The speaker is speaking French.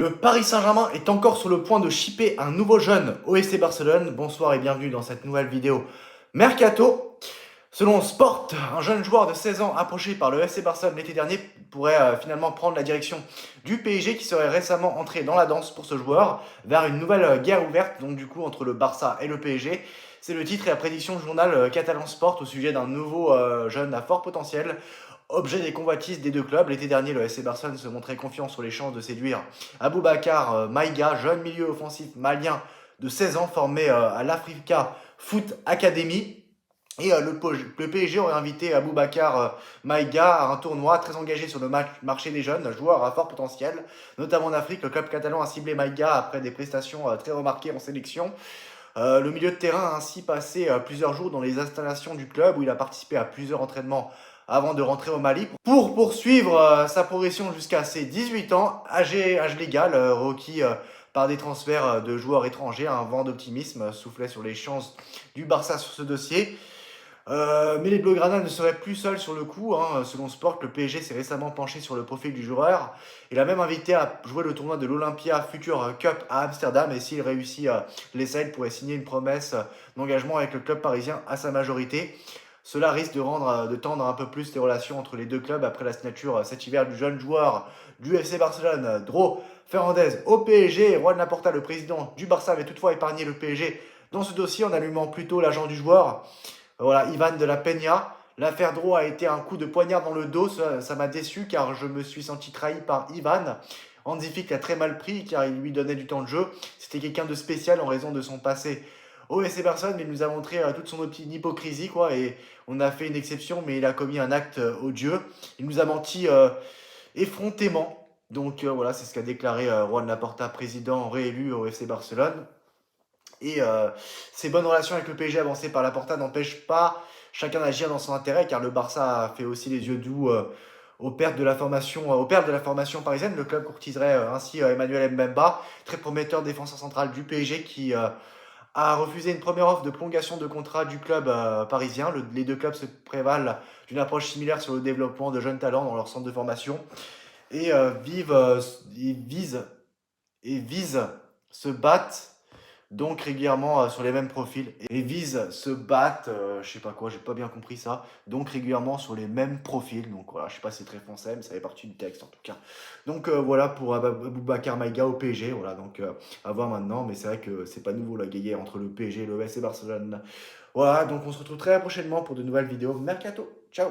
Le Paris Saint-Germain est encore sur le point de shipper un nouveau jeune au FC Barcelone. Bonsoir et bienvenue dans cette nouvelle vidéo Mercato. Selon Sport, un jeune joueur de 16 ans approché par le FC Barcelone l'été dernier pourrait finalement prendre la direction du PSG qui serait récemment entré dans la danse pour ce joueur vers une nouvelle guerre ouverte donc du coup entre le Barça et le PSG. C'est le titre et la prédiction du journal catalan Sport au sujet d'un nouveau jeune à fort potentiel. Objet des convoitises des deux clubs, l'été dernier, le FC Barcelone se montrait confiant sur les chances de séduire Aboubacar Maïga, jeune milieu offensif malien de 16 ans formé à l'Africa Foot Academy. Et le PSG aurait invité Aboubacar Maïga à un tournoi très engagé sur le marché des jeunes, joueur à fort potentiel, notamment en Afrique. Le club catalan a ciblé Maïga après des prestations très remarquées en sélection. Le milieu de terrain a ainsi passé plusieurs jours dans les installations du club où il a participé à plusieurs entraînements avant de rentrer au Mali pour poursuivre sa progression jusqu'à ses 18 ans, âge légal, requis par des transferts de joueurs étrangers. Un vent d'optimisme soufflait sur les chances du Barça sur ce dossier. Mais les Blaugrana ne seraient plus seuls sur le coup, hein. Selon Sport, le PSG s'est récemment penché sur le profil du joueur. Il a même invité à jouer le tournoi de l'Olympia Future Cup à Amsterdam. Et s'il réussit l'essai, il pourrait signer une promesse d'engagement avec le club parisien à sa majorité. Cela risque de tendre un peu plus les relations entre les deux clubs après la signature cet hiver du jeune joueur du FC Barcelone, Dro Fernandez, au PSG. Juan Laporta, le président du Barça, avait toutefois épargné le PSG dans ce dossier en allumant plutôt l'agent du joueur. Voilà, Ivan de la Peña. L'affaire Dro a été un coup de poignard dans le dos. Ça m'a déçu car je me suis senti trahi par Ivan. Hansi Flick l'a très mal pris car il lui donnait du temps de jeu. C'était quelqu'un de spécial en raison de son passé au FC Barcelone, mais il nous a montré toute son hypocrisie, quoi. Et on a fait une exception, mais il a commis un acte odieux. Il nous a menti effrontément. Donc voilà, c'est ce qu'a déclaré Juan Laporta, président réélu au FC Barcelone. Et ces bonnes relations avec le PSG avancées par Laporta n'empêchent pas chacun d'agir dans son intérêt, car le Barça a fait aussi les yeux doux aux pertes de la formation parisienne. Le club courtiserait ainsi Emmanuel Mbemba, très prometteur défenseur central du PSG, qui a refusé une première offre de prolongation de contrat du club parisien. Les deux clubs se prévalent d'une approche similaire sur le développement de jeunes talents dans leur centre de formation et visent, se battent donc régulièrement sur les mêmes profils et se battent, je sais pas quoi, j'ai pas bien compris ça, donc régulièrement sur les mêmes profils. Donc voilà, je sais pas si c'est très français, mais ça fait partie du texte en tout cas. Donc voilà pour Aboubacar Maïga au PSG, voilà, donc à voir maintenant, mais c'est vrai que c'est pas nouveau la guéguerre entre le PSG et le FC Barcelone. Voilà, donc on se retrouve très prochainement pour de nouvelles vidéos Mercato. Ciao!